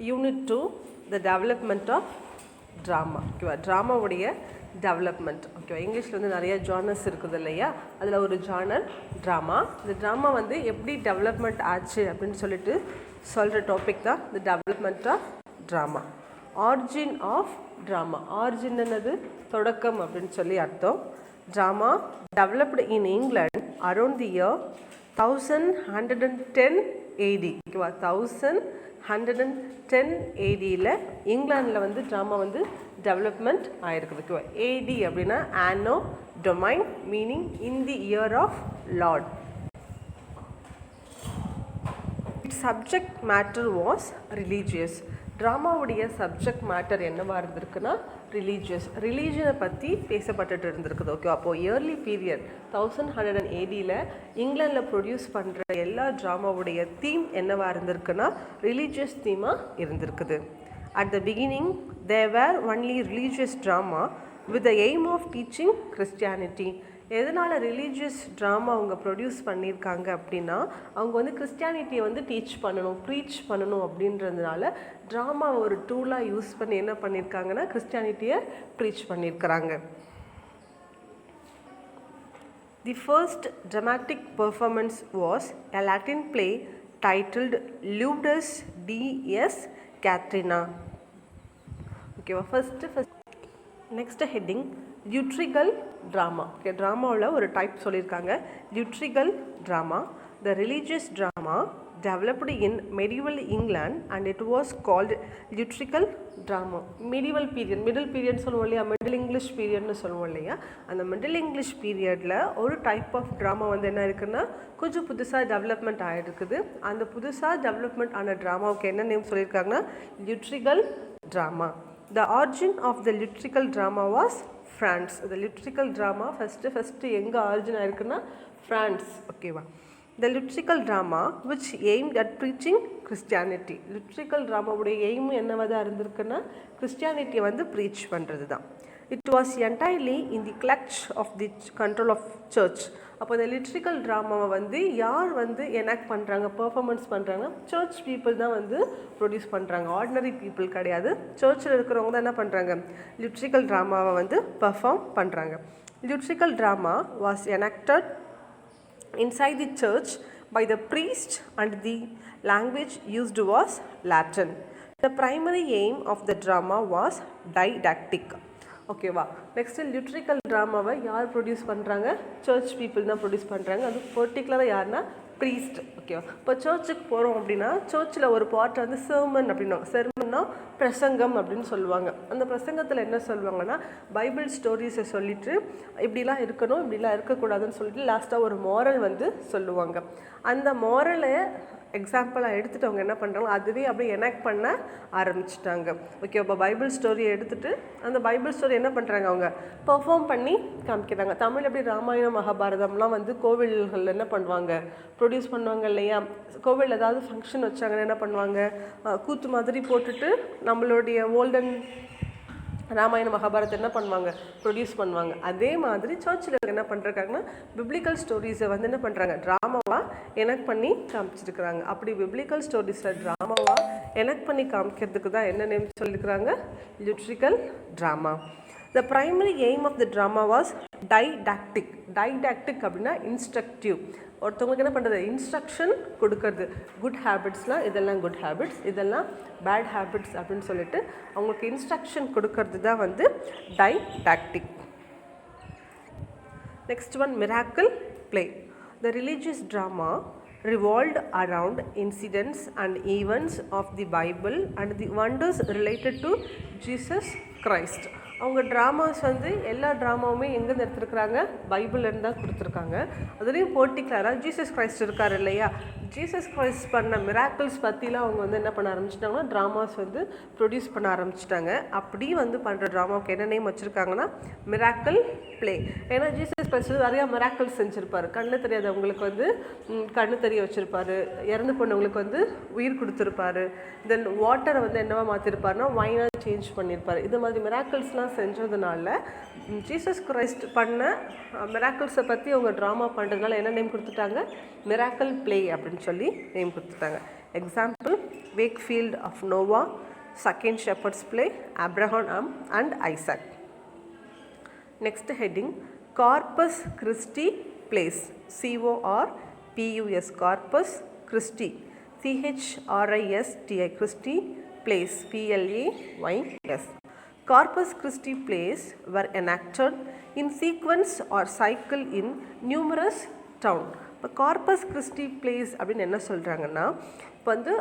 Unit 2 the development of drama. ஓகேவா, ட்ராமாவுடைய development. ஓகேவா, இங்கிலீஷில் வந்து நிறைய ஜானர்ஸ் இருக்குது இல்லையா, அதில் ஒரு ஜானர் ட்ராமா. இந்த ட்ராமா வந்து எப்படி டெவலப்மெண்ட் ஆச்சு அப்படின்னு சொல்லிட்டு சொல்கிற டாபிக் தான் the development of drama. Origin of drama. Origin என்னது, தொடக்கம் அப்படின்னு சொல்லி அர்த்தம். Drama developed in England around the year 1110 AD. ஓகேவா, 1110 ADயில் இங்கிலாண்டில் வந்து ட்ராமா வந்து டெவலப்மெண்ட் ஆகிருக்குது. ஓகேவா, AD அப்படின்னா anno domini, meaning in the year of lord. Its subject matter was religious. ட்ராமாவுடைய சப்ஜெக்ட் மேட்டர் என்னவாக இருந்திருக்குன்னா ரிலீஜியஸ். ரிலீஜனை பற்றி பேசப்பட்டுட்டு இருந்திருக்குது. ஓகே, அப்போது இயர்லி பீரியட் 1100 ADயில் இங்கிலாண்டில் ப்ரொடியூஸ் பண்ணுற எல்லா ட்ராமாவுடைய தீம் என்னவாக இருந்திருக்குன்னா ரிலீஜியஸ் தீமாக இருந்திருக்குது. At the beginning there were only religious drama with the aim of teaching Christianity. எதனால் ரிலீஜியஸ் ட்ராமா அவங்க ப்ரொடியூஸ் பண்ணியிருக்காங்க அப்படின்னா, அவங்க வந்து கிறிஸ்டியானிட்டியை வந்து டீச் பண்ணணும், ப்ரீச் பண்ணணும் அப்படின்றதுனால ட்ராமா ஒரு டூலாக யூஸ் பண்ணி என்ன பண்ணியிருக்காங்கன்னா கிறிஸ்டியானிட்டியை ப்ரீச் பண்ணியிருக்கிறாங்க. The first dramatic performance was a Latin play titled ludus de S Katharina. ஓகேவா, first next heading liturgical drama. Okay, ட்ராமாவில் ஒரு டைப் சொல்லியிருக்காங்க, liturgical drama. The religious drama developed in medieval England and it was called liturgical drama. Medieval period, middle period சொல்லுவோம் இல்லையா, middle English பீரியட்னு சொல்லுவோம் இல்லையா, அந்த middle English பீரியடில் ஒரு டைப் ஆஃப் ட்ராமா வந்து என்ன இருக்குன்னா கொஞ்சம் புதுசாக டெவலப்மெண்ட் ஆகிருக்குது. அந்த புதுசாக டெவலப்மெண்ட் ஆன ட்ராமாவுக்கு என்ன நேம் சொல்லியிருக்காங்கன்னா liturgical drama. The origin of the liturgical drama was France. The liturgical drama first எங்கே ஆரிஜின் ஆயிருக்குன்னா ஃப்ரான்ஸ். ஓகேவா, the liturgical drama which aimed at preaching Christianity. liturgical dramaவுடைய எய்ம் என்னவாக இருந்திருக்குன்னா கிறிஸ்டியானிட்டியை வந்து ப்ரீச் பண்ணுறது தான். It was entirely in the clutch of the control of church. அப்போ இந்த லிட்ரிக்கல் ட்ராமாவை வந்து யார் வந்து எனாக்ட் பண்ணுறாங்க, பெர்ஃபார்மன்ஸ் பண்ணுறாங்க, சர்ச் பீப்புள் தான் வந்து ப்ரொடியூஸ் பண்ணுறாங்க, ஆர்டினரி பீப்புள் கிடையாது. சர்ச்சில் இருக்கிறவங்க தான் என்ன பண்ணுறாங்க, லிட்ரிக்கல் ட்ராமாவை வந்து பெர்ஃபார்ம் பண்ணுறாங்க. Liturgical drama was enacted inside the church by the priest and the language used was Latin. The primary aim of the drama was didactic. ஓகேவா, நெக்ஸ்ட்டு லிட்ரிக்கல் ட்ராமாவை யார் ப்ரொடியூஸ் பண்ணுறாங்க, சர்ச் பீப்புள் தான் ப்ரொடியூஸ் பண்ணுறாங்க. அது பர்டிகுலராக யாருன்னா ப்ரீஸ்ட். ஓகேவா, இப்போ சர்ச்சுக்கு போகிறோம் அப்படின்னா சர்ச்சில் ஒரு பார்ட் வந்து செர்மன் அப்படின்னா, செர்மன்னா பிரசங்கம் அப்படின்னு சொல்லுவாங்க. அந்த பிரசங்கத்தில் என்ன சொல்லுவாங்கன்னா பைபிள் ஸ்டோரிஸை சொல்லிவிட்டு இப்படிலாம் இருக்கணும், இப்படிலாம் இருக்கக்கூடாதுன்னு சொல்லிட்டு லாஸ்ட்டாக ஒரு மாரல் வந்து சொல்லுவாங்க. அந்த மாரலை எக்ஸாம்பிளாக எடுத்துகிட்டு அவங்க என்ன பண்ணுறாங்க, அதுவே அப்படியே எனாக்ட் பண்ண ஆரம்பிச்சிட்டாங்க. ஓகே, இப்போ பைபிள் ஸ்டோரியை எடுத்துகிட்டு அந்த பைபிள் ஸ்டோரி என்ன பண்ணுறாங்க, அவங்க பெர்ஃபார்ம் பண்ணி காமிக்கிறாங்க. தமிழ் எப்படி ராமாயணம் மகாபாரதம்லாம் வந்து கோவில்கள் என்ன பண்ணுவாங்க, ப்ரொடியூஸ் பண்ணுவாங்க இல்லையா, கோவில் ஏதாவது ஃபங்க்ஷன் வச்சாங்கன்னா என்ன பண்ணுவாங்க, கூத்து மாதிரி போட்டுட்டு நம்மளுடைய ஓல்டன் ராமாயண மகாபாரத்தை என்ன பண்ணுவாங்க, ப்ரொடியூஸ் பண்ணுவாங்க. அதே மாதிரி சர்ச்சில் என்ன பண்ணுறாங்கன்னா பிப்ளிக்கல் ஸ்டோரிஸை வந்து என்ன பண்ணுறாங்க, ட்ராமாவாக எனக்ட் பண்ணி காமிச்சிருக்கிறாங்க. அப்படி பிப்ளிக்கல் ஸ்டோரிஸை ட்ராமாவாக எனக்ட் பண்ணி காமிக்கிறதுக்கு தான் என்ன நேம் சொல்லியிருக்கிறாங்க, லிட்ரிக்கல் drama. The primary aim of the drama was didactic. Didactic அப்படின்னா இன்ஸ்ட்ரக்டிவ். ஒருத்தவங்களுக்கு என்ன பண்ணுறது, இன்ஸ்ட்ரக்ஷன் கொடுக்கறது. குட் ஹேபிட்ஸ்லாம் இதெல்லாம் குட் ஹேபிட்ஸ், இதெல்லாம் பேட் ஹேபிட்ஸ் அப்படின்னு சொல்லிட்டு அவங்களுக்கு இன்ஸ்ட்ரக்ஷன் கொடுக்கறது தான் வந்து didactic. Next one, miracle play. The religious drama revolved around incidents and events of the Bible and the wonders related to Jesus Christ. அவங்க ட்ராமாஸ் வந்து எல்லா ட்ராமாவுமே எங்கேருந்து எடுத்துருக்குறாங்க, பைபிள்லேருந்து தான் கொடுத்துருக்காங்க. அதுலேயும் பர்டிகுலராக ஜீசஸ் கிரைஸ்ட் இருக்கார் இல்லையா, ஜீசஸ் கிரைஸ்ட் பண்ண மிராக்கிள்ஸ் பற்றிலாம் அவங்க வந்து என்ன பண்ண ஆரம்பிச்சிட்டாங்கன்னா ட்ராமாஸ் வந்து ப்ரொடியூஸ் பண்ண ஆரம்பிச்சிட்டாங்க. அப்படி வந்து பண்ணுற ட்ராமாவுக்கு என்ன நேம் வச்சுருக்காங்கன்னா மிராக்கிள் பிளே. ஏன்னா ஜீசஸ் கிரைஸ்ட் நிறையா மிராக்கிள்ஸ் செஞ்சுருப்பார். கண்ணு தெரியாதவங்களுக்கு வந்து கண்ணு தெரிய வச்சுருப்பார், இறந்து போனவங்களுக்கு வந்து உயிர் கொடுத்துருப்பாரு, தென் வாட்டரை வந்து என்னவா மாற்றிருப்பாருன்னா வைனாக சேஞ்ச் பண்ணியிருப்பார். இது மாதிரி மிராக்கிள்ஸ்லாம் செஞ்சதுனால ஜீசஸ் கிரைஸ்ட் பண்ண மிராக்கிள்ஸை பற்றி அவங்க ட்ராமா பண்ணுறதுனால என்ன நேம் கொடுத்துட்டாங்க, மிராக்கிள் பிளே அப்படின்னு சொல்லி நேம் கொடுத்துட்டாங்க. Example, Wakefield of Noah, Second Shepherd's Play, Abraham and Isaac. Next heading, Corpus Christi Plays, C-O-R-P-U-S, Corpus Christi, C-H-R-I-S-T-I, Christi Plays, P-L-A-Y-S. Corpus Christi plays were enacted in sequence or cycle in numerous towns. இப்போ corpus Christi place அப்படின்னு என்ன சொல்கிறாங்கன்னா, இப்போ வந்து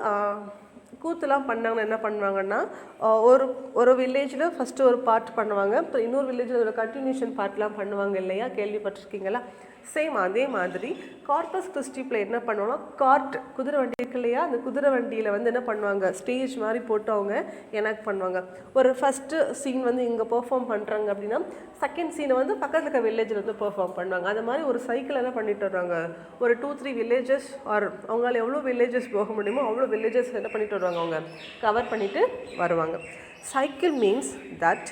கூத்துலாம் பண்ணாங்கன்னா என்ன பண்ணுவாங்கன்னா, ஒரு வில்லேஜில் ஃபஸ்ட்டு ஒரு பார்ட் பண்ணுவாங்க, அப்புறம் இன்னொரு வில்லேஜில் ஒரு கண்டினியூஷன் பார்ட்லாம் பண்ணுவாங்க இல்லையா, கேள்விப்பட்டிருக்கீங்களா? சேம் அதே மாதிரி கார்பஸ் கிறிஸ்டி பிளே என்ன பண்ணுவாங்கன்னா, கார்ட் குதிரை வண்டி இருக்கு இல்லையா, அந்த குதிரை வண்டியில் வந்து என்ன பண்ணுவாங்க, ஸ்டேஜ் மாதிரி போட்டு அவங்க எனக்கு பண்ணுவாங்க. ஒரு ஃபஸ்ட்டு சீன் வந்து இங்கே பெர்ஃபார்ம் பண்ணுறாங்க அப்படின்னா, செகண்ட் சீனை வந்து பக்கத்தில் இருக்க வில்லேஜில் வந்து பெர்ஃபார்ம் பண்ணுவாங்க. அந்த மாதிரி ஒரு சைக்கிள் என்ன பண்ணிட்டு வருவாங்க, ஒரு 2-3 வில்லேஜஸ் ஆர் அவங்களால எவ்வளோ வில்லேஜஸ் போக முடியுமோ அவ்வளோ வில்லேஜஸ் என்ன பண்ணிட்டு வருவாங்க, அவங்க கவர் பண்ணிட்டு வருவாங்க. Cycle means that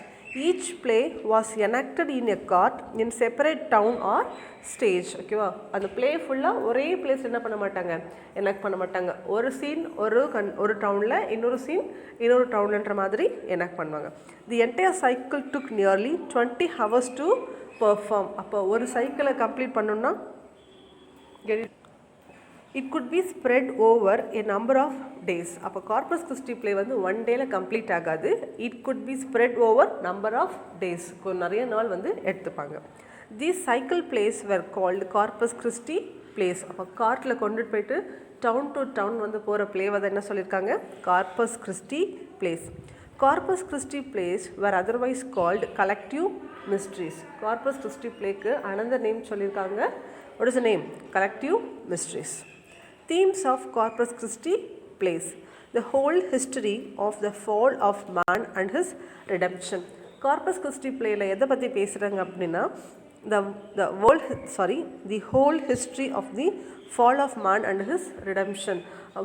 each play was enacted in a court in separate town or stage. ஓகேவா, அந்த பிளே ஃபுல்லாக ஒரே பிளேஸ் என்ன பண்ண மாட்டாங்க, எனாக்ட் பண்ண மாட்டாங்க. ஒரு சீன் ஒரு டவுனில், இன்னொரு சீன் இன்னொரு டவுன்ன்ற மாதிரி எனாக்ட் பண்ணுவாங்க. The entire cycle took nearly 20 hours to perform. அப்போ ஒரு சைக்கிளை கம்ப்ளீட் பண்ணணும்னா it could be spread over a number of days. அப்போ கார்பஸ் கிறிஸ்டி பிளே வந்து ஒன் டேல கம்ப்ளீட் ஆகாது, it could be spread over number of days, நிறைய நாள் வந்து எடுத்துப்பாங்க. These cycle plays were called Corpus Christi plays. அப்போ கார்ட்டில் கொண்டுட்டு போயிட்டு டவுன் டு டவுன் வந்து போகிற பிளே வந்து என்ன சொல்லியிருக்காங்க, Corpus Christi plays. Corpus Christi plays were otherwise called collective mysteries. Corpus Christi playக்கு another name சொல்லியிருக்காங்க. What is the name? Collective mysteries. Themes of Corpus Christi plays: the whole history of the fall of man and his redemption. Corpus Christi playல எதை பற்றி பேசுகிறாங்க அப்படின்னா, the whole history of the fall of man and his redemption.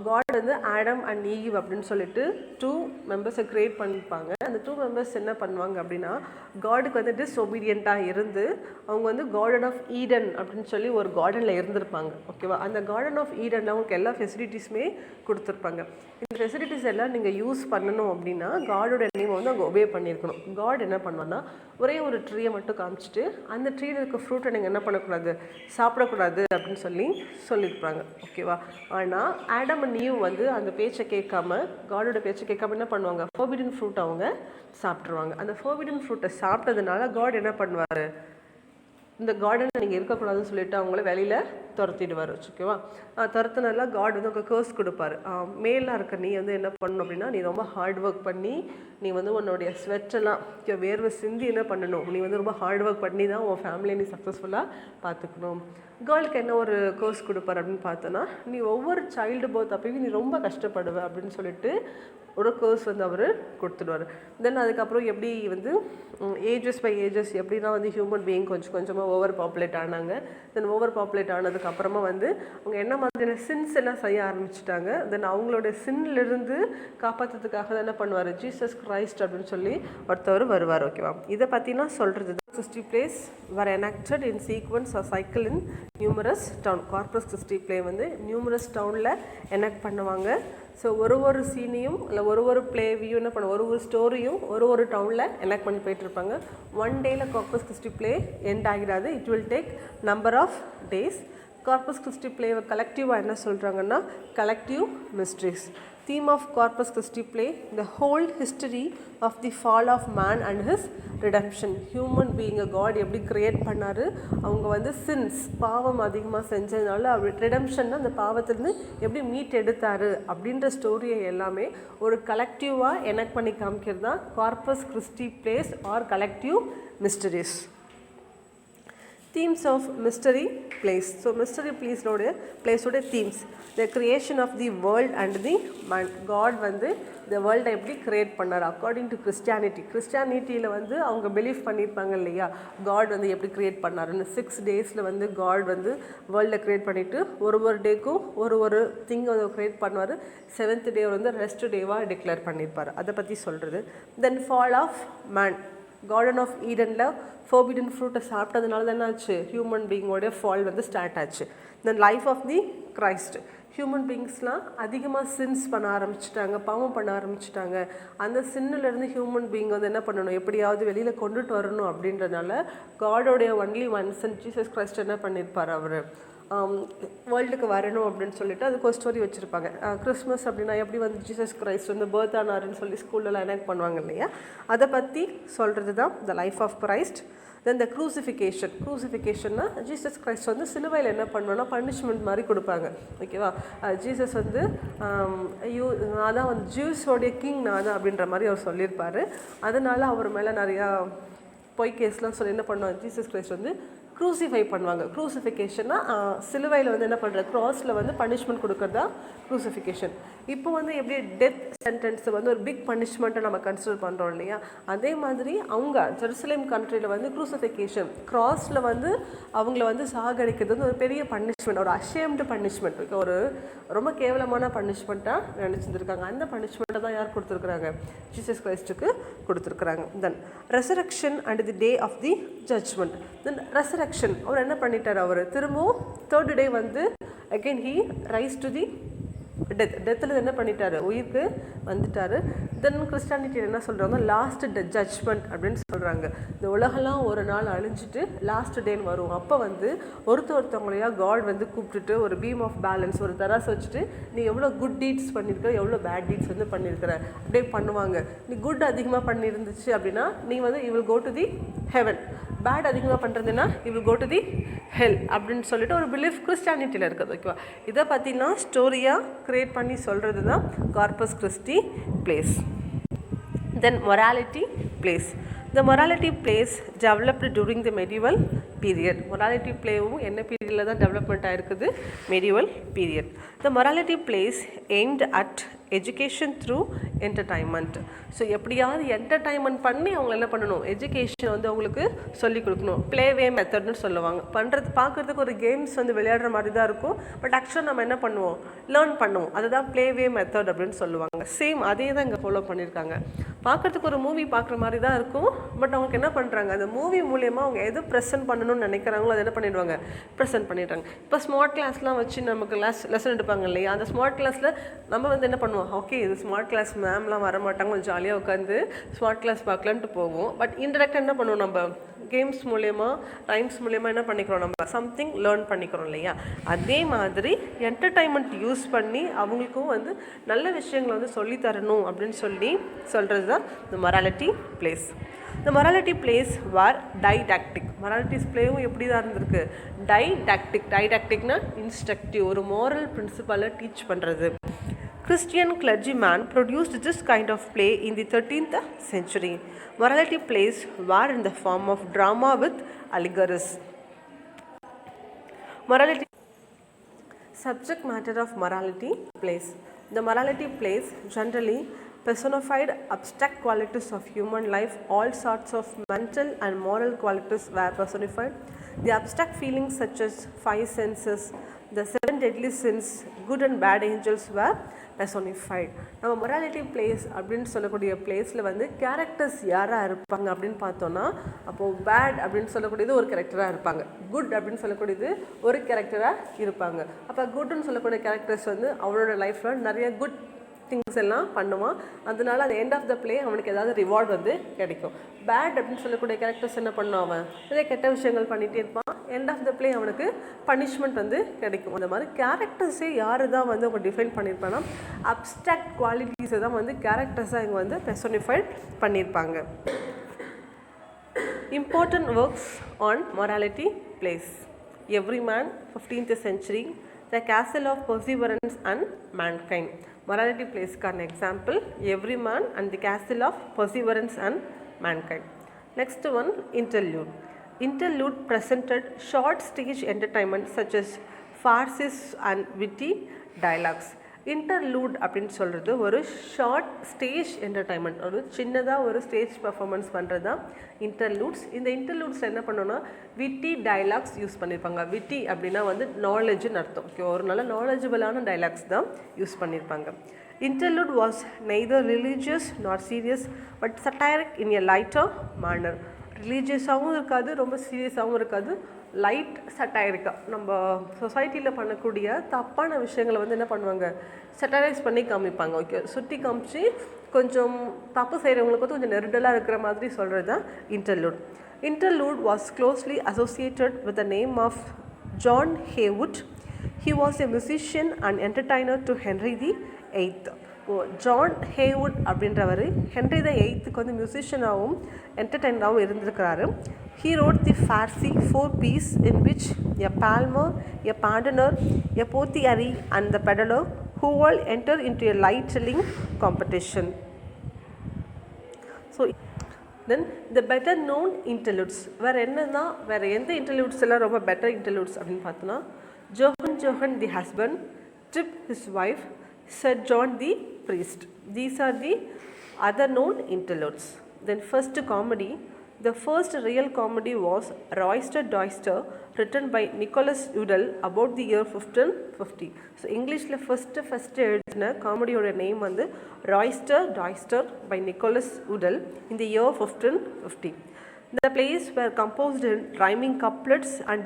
God வந்து Adam and Eve அப்படின்னு சொல்லிட்டு 2 மெம்பர்ஸை create பண்ணியிருப்பாங்க. அந்த 2 members என்ன பண்ணுவாங்க அப்படின்னா, காடுக்கு வந்து டிஸ்ஒபீடியண்ட்டாக இருந்து அவங்க வந்து கார்டன் ஆஃப் ஈடன் அப்படின்னு சொல்லி ஒரு கார்டனில் இருந்திருப்பாங்க. ஓகேவா, அந்த கார்டன் ஆஃப் ஈடனில் அவங்களுக்கு எல்லா ஃபெசிலிட்டிஸுமே கொடுத்துருப்பாங்க. இந்த ஃபெசிலிட்டிஸ் எல்லாம் நீங்கள் யூஸ் பண்ணணும் அப்படின்னா காடோட நேம் வந்து அவங்க ஒபே பண்ணியிருக்கணும். காட் என்ன பண்ணுவாங்கன்னா, ஒரே ஒரு ட்ரீயை மட்டும் காமிச்சிட்டு அந்த ட்ரீயில் இருக்க ஃப்ரூட்டை நீங்கள் என்ன பண்ணக்கூடாது, சாப்பிடக்கூடாது அப்படின்னு சொல்லியிருப்பாங்க. ஓகேவா, ஆனால் ஆடம் அண்ட் ஈவ் வந்து அந்த பேச்சை கேட்காம, காடோட பேச்சை கேட்காம என்ன பண்ணுவாங்க, ஃபோர்பிடன் ஃப்ரூட் அவங்க சாப்பிட்ருவாங்க. அந்த ஃபோர்பிடன் ஃப்ரூட்டை சாப்பிட்டதுனால காட் என்ன பண்ணுவார், இந்த கார்டனில் நீங்கள் இருக்கக்கூடாதுன்னு சொல்லிட்டு அவங்கள வெளியில் துரத்திடுவார். ஓகேவா, துரத்துனால காட் வந்து உங்கள் கேர்ஸ் கொடுப்பாரு. மேலாக இருக்க நீ வந்து என்ன பண்ணணும் அப்படின்னா, நீ ரொம்ப ஹார்ட் ஒர்க் பண்ணி நீ வந்து உன்னுடைய ஸ்வெட்டெல்லாம் வேர்வை சிந்தி என்ன பண்ணணும், நீ வந்து ரொம்ப ஹார்ட் ஒர்க் பண்ணி தான் உன் ஃபேமிலியை நீ சக்ஸஸ்ஃபுல்லாக பார்த்துக்கணும். கேர்ளுக்கு என்ன ஒரு கோர்ஸ் கொடுப்பார் அப்படின்னு பார்த்தோன்னா, நீ ஒவ்வொரு சைல்டு பர்த் அப்பயும் நீ ரொம்ப கஷ்டப்படுவ அப்படின்னு சொல்லிட்டு ஒரு கோர்ஸ் வந்து அவர் கொடுத்துடுவார். தென் அதுக்கப்புறம் எப்படி வந்து ஏஜஸ் பை ஏஜஸ் எப்படின்னா வந்து ஹியூமன் பீயிங் கொஞ்சம் கொஞ்சமாக ஓவர் பாப்புலேட் ஆனாங்க. தென் ஓவர் பாப்புலேட் ஆனதுக்கப்புறமா வந்து அவங்க என்ன மாதிரியான சின்ஸ் எல்லாம் செய்ய ஆரம்பிச்சிட்டாங்க. தென் அவங்களோட சின்னிலிருந்து காப்பாற்றுறதுக்காக என்ன பண்ணுவார், ஜீசஸ் கிரைஸ்ட் அப்படின்னு சொல்லி ஒருத்தவர் வருவார். ஓகேவா, இதை பற்றிலாம் சொல்கிறது. 60 plays were enacted in sequence or cycle in numerous town. Corpus Christi play வந்து numerous townல enact பண்ணுவாங்க. ஸோ ஒரு சீனையும் இல்லை ஒரு பிளேவையும் என்ன பண்ண, ஒரு ஸ்டோரியும் ஒரு டவுனில் எனாக்ட் பண்ணி போயிட்டுருப்பாங்க. ஒன் டேயில் கார்பஸ் கிறிஸ்டி பிளே எண்ட் ஆகிடாது, it will take number of days. Corpus Christi பிளேவை கலெக்டிவாக என்ன சொல்கிறாங்கன்னா, collective mysteries. Theme of Corpus Christi play: the whole history of the fall of man and his redemption. Human being God எப்படி create பண்ணாரு, அவங்க வந்து since பாவம் அதிகமாக செஞ்சதுனால அவர் ரிடம்ஷன் அந்த பாவத்திலேருந்து எப்படி மீட் எடுத்தாரு அப்படின்ற ஸ்டோரியை எல்லாமே ஒரு கலெக்டிவாக எனாக்ட் பண்ணி காமிக்கிறது தான் Corpus Christi plays are collective mysteries. Themes of mystery plays. So mystery plays themes: the creation of the world and the man. God வந்து இந்த வேர்ல்டை எப்படி கிரியேட் பண்ணார் அக்கார்டிங் டு கிறிஸ்டியானிட்டியில் வந்து அவங்க பிலீவ் பண்ணியிருப்பாங்க இல்லையா, காட் வந்து எப்படி கிரியேட் பண்ணாருன்னு. 6 டேஸில் வந்து காட் வந்து வேர்ல்டை கிரியேட் பண்ணிவிட்டு ஒரு டேக்கும் ஒரு திங் வந்து கிரியேட் பண்ணுவார். 7th டே வந்து ரெஸ்ட் டேவாக டிக்ளேர் பண்ணியிருப்பார். அதை பற்றி சொல்கிறது. Then fall of man. Garden of ஈடனில் ஃபோர்பிடன் ஃப்ரூட்டை சாப்பிட்டதுனால தான் ஆச்சு, ஹியூமன் பீயிங்கோடைய ஃபால் வந்து ஸ்டார்ட் ஆச்சு. Then life of the Christ. Human பீயிங்ஸ்லாம் அதிகமாக சின்ஸ் பண்ண ஆரம்பிச்சிட்டாங்க, பாவம் பண்ண ஆரம்பிச்சிட்டாங்க. அந்த சின்னிலேருந்து ஹியூமன் பீயிங் வந்து என்ன பண்ணணும், எப்படியாவது வெளியில் கொண்டுட்டு வரணும் அப்படின்றதுனால காடோடைய only one son Jesus Christ என்ன பண்ணியிருப்பார், அவர் வேர்ல்டுக்கு வரணும் அப்படின்னு சொல்லிட்டு அதுக்கு ஒரு ஸ்டோரி வச்சுருப்பாங்க. கிறிஸ்மஸ் அப்படின்னா எப்படி வந்து ஜீசஸ் கிரைஸ்ட் வந்து பர்த் ஆனாருன்னு சொல்லி ஸ்கூல்லலாம் என்ன பண்ணுவாங்க இல்லையா, அதை பற்றி சொல்கிறது தான் the life of Christ. Then the க்ரூசிஃபிகேஷன்னா ஜீசஸ் கிரைஸ்ட் வந்து சிலுவையில் என்ன பண்ணோன்னா பனிஷ்மெண்ட் மாதிரி கொடுப்பாங்க. ஓகேவா, ஜீசஸ் வந்து நான் தான் வந்து ஜூஸோடைய கிங் நான் தான் அப்படின்ற மாதிரி அவர் சொல்லியிருப்பார். அதனால் அவர் மேலே நிறையா பொய் கேஸ்லாம் சொல்லி என்ன பண்ணுவாங்க, ஜீசஸ் கிரைஸ்ட் வந்து க்ரூசிஃபை பண்ணுவாங்க. க்ரூசிஃபிகேஷன்னா சிலுவையில் வந்து என்ன பண்ணுற, க்ராஸில் வந்து பனிஷ்மெண்ட் கொடுக்குறதா க்ரூசிஃபிகேஷன். இப்போ வந்து எப்படி டெத் சென்டென்ஸ் வந்து ஒரு பிக் பனிஷ்மெண்ட்டை நம்ம கன்சிடர் பண்ணுறோம் இல்லையா, அதே மாதிரி அவங்க ஜெருசலேம் கண்ட்ரியில் வந்து க்ரூசிஃபிகேஷன் க்ராஸில் வந்து அவங்கள வந்து சாகடிக்கிறது வந்து ஒரு பெரிய பனிஷ்மெண்ட், ஒரு அஷேம்டு பனிஷ்மெண்ட், ஒரு ரொம்ப கேவலமான பனிஷ்மெண்ட்டாக நினச்சிருந்துருக்காங்க. அந்த பனிஷ்மெண்ட்டை தான் யார் கொடுத்துருக்குறாங்க, ஜீசஸ் கிரைஸ்ட்டுக்கு கொடுத்துருக்குறாங்க. Then resurrection and the day of the judgment. Then resurrection அவர் என்ன பண்ணிட்டார், அவர் திரும்பவும் தேர்ட் டே வந்து again he rise to the டெத்தில் என்ன பண்ணிட்டாரு, உயிருக்கு வந்துட்டார். தென் கிறிஸ்டானிட்டி என்ன சொல்கிறாங்க, லாஸ்ட் ஜட்ஜ்மெண்ட் அப்படின்னு சொல்கிறாங்க. இந்த உலகெல்லாம் ஒரு நாள் அழிஞ்சிட்டு லாஸ்ட் டேன்னு வரும். அப்போ வந்து ஒருத்தவங்களையா காட் வந்து கூப்பிட்டுட்டு ஒரு பீம் ஆஃப் பேலன்ஸ், ஒரு தராசு வச்சுட்டு நீ எவ்வளோ குட் டீட்ஸ் பண்ணியிருக்கிற, எவ்வளோ பேட் டீட்ஸ் வந்து பண்ணியிருக்கிற அப்படியே பண்ணுவாங்க. நீ குட் அதிகமாக பண்ணியிருந்துச்சு அப்படின்னா நீ வந்து you will go to the heaven, bad அதிகமாக பண்ணுறதுன்னா you will go to the hell அப்படின்னு சொல்லிட்டு ஒரு பிலீஃப் கிறிஸ்டானிட்டியில் இருக்குது. ஓகேவா, இதை பற்றினா ஸ்டோரியாக க்ரியேட் பண்ணி சொல்கிறது தான் Corpus Christi plays. Then morality plays. The morality plays developed during the medieval period. Morality playவும் என்ன பீரியடில் தான் டெவலப்மெண்ட் ஆகிருக்குது, medieval period. The morality plays aimed at education through entertainment. So எப்படியாவது என்டர்டைன்மெண்ட் பண்ணி அவங்களை என்ன பண்ணணும், எஜுகேஷன் வந்து அவங்களுக்கு சொல்லிக் கொடுக்கணும். ப்ளேவே மெத்தட்னு சொல்லுவாங்க. பார்க்குறதுக்கு ஒரு கேம்ஸ் வந்து விளையாடுற மாதிரி தான் இருக்கும், பட் ஆக்சுவலாக நம்ம என்ன பண்ணுவோம், லேர்ன் பண்ணுவோம். அதுதான் ப்ளேவே மெத்தட் அப்படின்னு சொல்லுவாங்க. சேம் அதே தான் இங்கே ஃபாலோ பண்ணியிருக்காங்க. பார்க்குறதுக்கு ஒரு மூவி பார்க்குற மாதிரி தான் இருக்கும், பட் அவங்களுக்கு என்ன பண்ணுறாங்க, அந்த மூவி மூலியமாக அவங்க எது ப்ரெசென்ட் பண்ணணும்னு நினைக்கிறாங்களோ அதை என்ன பண்ணிடுவாங்க, ப்ரெசென்ட் பண்ணிடுறாங்க. இப்போ ஸ்மார்ட் கிளாஸ்லாம் வச்சு நமக்கு லெசன் எடுப்பாங்க இல்லையா, அந்த ஸ்மார்ட் கிளாஸில் நம்ம வந்து என்ன பண்ணுவோம், ஓகே இது ஸ்மார்ட் கிளாஸ் மேம்லாம் வர மாட்டாங்க, கொஞ்சம் ஜாலியாக உட்காந்து ஸ்மார்ட் கிளாஸ் பார்க்கலான்ட்டு போவோம். பட் இன்டெரக்டாக என்ன பண்ணுவோம், நம்ம கேம்ஸ் மூலயமா ரைம்ஸ் மூலயமா என்ன பண்ணிக்கிறோம், நம்ம சம்திங் லேர்ன் பண்ணிக்கிறோம் இல்லையா. அதே மாதிரி என்டர்டைன்மெண்ட் யூஸ் பண்ணி அவங்களுக்கும் வந்து நல்ல விஷயங்களை வந்து சொல்லித்தரணும் அப்படின்னு சொல்கிறது தான் இந்த மொராலிட்டி பிளேஸ். இந்த மொராலிட்டி பிளேஸ் வார் டைடாக்டிக். மொராலிட்டிஸ் பிளேவும் எப்படி தான் இருந்திருக்கு, டைடாக்டிக்னா இன்ஸ்ட்ரக்டிவ், ஒரு மோரல் பிரின்சிபலை டீச் பண்ணுறது. Christian clergyman produced this kind of play in the 13th century. Morality plays were in the form of drama with allegories. Morality subject matter of morality plays. The morality plays generally personified abstract qualities of human life. All sorts of mental and moral qualities were personified. The abstract feelings such as five senses, the seven deadly sins, good and bad angels were personified. நம்ம morality place அப்படின்னு சொல்லக்கூடிய பிளேஸில் வந்து characters யாராக இருப்பாங்க அப்படின்னு பார்த்தோன்னா, அப்போது பேட் அப்படின்னு சொல்லக்கூடியது ஒரு கேரக்டராக இருப்பாங்க, குட் அப்படின்னு சொல்லக்கூடியது ஒரு கேரக்டராக இருப்பாங்க. அப்போ குட்னு சொல்லக்கூடிய கேரக்டர்ஸ் வந்து அவனோட லைஃப்பில் நிறைய குட் திங்ஸ் எல்லாம் பண்ணுவான். அதனால அந்த எண்ட் ஆஃப் த பிளே அவனுக்கு ஏதாவது ரிவார்ட் வந்து கிடைக்கும். பேட் அப்படின்னு சொல்லக்கூடிய கேரக்டர்ஸ் என்ன பண்ணுவான், அவன் நிறைய கெட்ட விஷயங்கள் பண்ணிகிட்டே இருப்பான். எண்ட் ஆஃப் த பிளே அவனுக்கு பனிஷ்மெண்ட் வந்து கிடைக்கும். அந்த மாதிரி கேரக்டர்ஸே யார் தான் வந்து அவங்க டிஃபைன் பண்ணியிருப்பாங்கன்னா, அப்ஸ்ட்ராக்ட் குவாலிட்டிஸை தான் வந்து கேரக்டர்ஸாக இங்கே வந்து பெர்சனிஃபைட் பண்ணியிருப்பாங்க. Important works on morality place. Every man, 15th century, The Castle of Perseverance and Mankind. Morality plays-க்கான example Every Man and the Castle of Perseverance and Mankind. Next one, interlude. Interlude presented short stage entertainment such as farces and witty dialogues. Interlude அப்படின்னு சொல்கிறது ஒரு short stage entertainment, ஒரு சின்னதாக ஒரு stage performance பண்ணுறது தான் interludes. இந்த இன்டர்லூட்ஸில் என்ன பண்ணோன்னா விட்டி டைலாக்ஸ் யூஸ் பண்ணியிருப்பாங்க. விட்டி அப்படின்னா வந்து நாலேஜுன்னு அர்த்தம். ஓகே, ஒரு நல்ல நாலேஜபிளான டைலாக்ஸ் தான் யூஸ் பண்ணியிருப்பாங்க. Interlude was neither religious nor serious but satiric in a lighter manner. ரிலீஜியஸாகவும் இருக்காது, ரொம்ப சீரியஸாகவும் இருக்காது, லைட் சட்டைரிக்கா நம்ம சொசைட்டியில் பண்ணக்கூடிய தப்பான விஷயங்களை வந்து என்ன பண்ணுவாங்க, சட்டரைஸ் பண்ணி காமிப்பாங்க. ஓகே, சுட்டி காமிச்சு கொஞ்சம் தப்பு செய்கிறவங்களுக்கு வந்து கொஞ்சம் நெருடலாக இருக்கிற மாதிரி சொல்கிறது தான் interlude. Interlude was closely associated with the name of John Heywood. He was a musician and entertainer to Henry the Eighth. John Haywood அப்படின்றவர் ஹென்ரி த எயித்துக்கு வந்து மியூசிஷியனாகவும் என்டர்டைனராகவும் இருந்திருக்கிறாரு. He wrote the Farsi 4 piece in which a palmer, a pardoner, a pothier and the peddler who all enter into a light telling competition. So then the better known interludes வேறு என்னன்னா, வேறு எந்த interludes எல்லாம் ரொம்ப better interludes அப்படின்னு பார்த்தோன்னா, Johann the husband, Tip his wife, Sir John the priest. These are the other known interludes. Then first comedy. The first real comedy was Royster Doyster, written by Nicholas Udall about the year 1550. So English la first எழுதின காமெடியோட name வந்து Royster Doyster by Nicholas Udall in the year 1550. The plays were composed in rhyming couplets and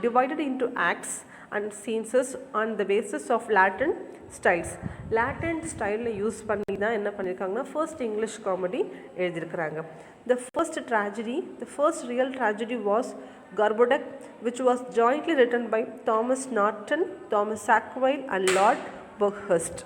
divided into acts and scenes on the basis of Latin styles. Latin style use பண்ணி தான் என்ன பண்ணியிருக்காங்கன்னா first English comedy எழுதியிருக்கிறாங்க. The first real tragedy was Gorboduc, which was jointly written by Thomas Norton, Thomas Sackville and Lord Buckhurst.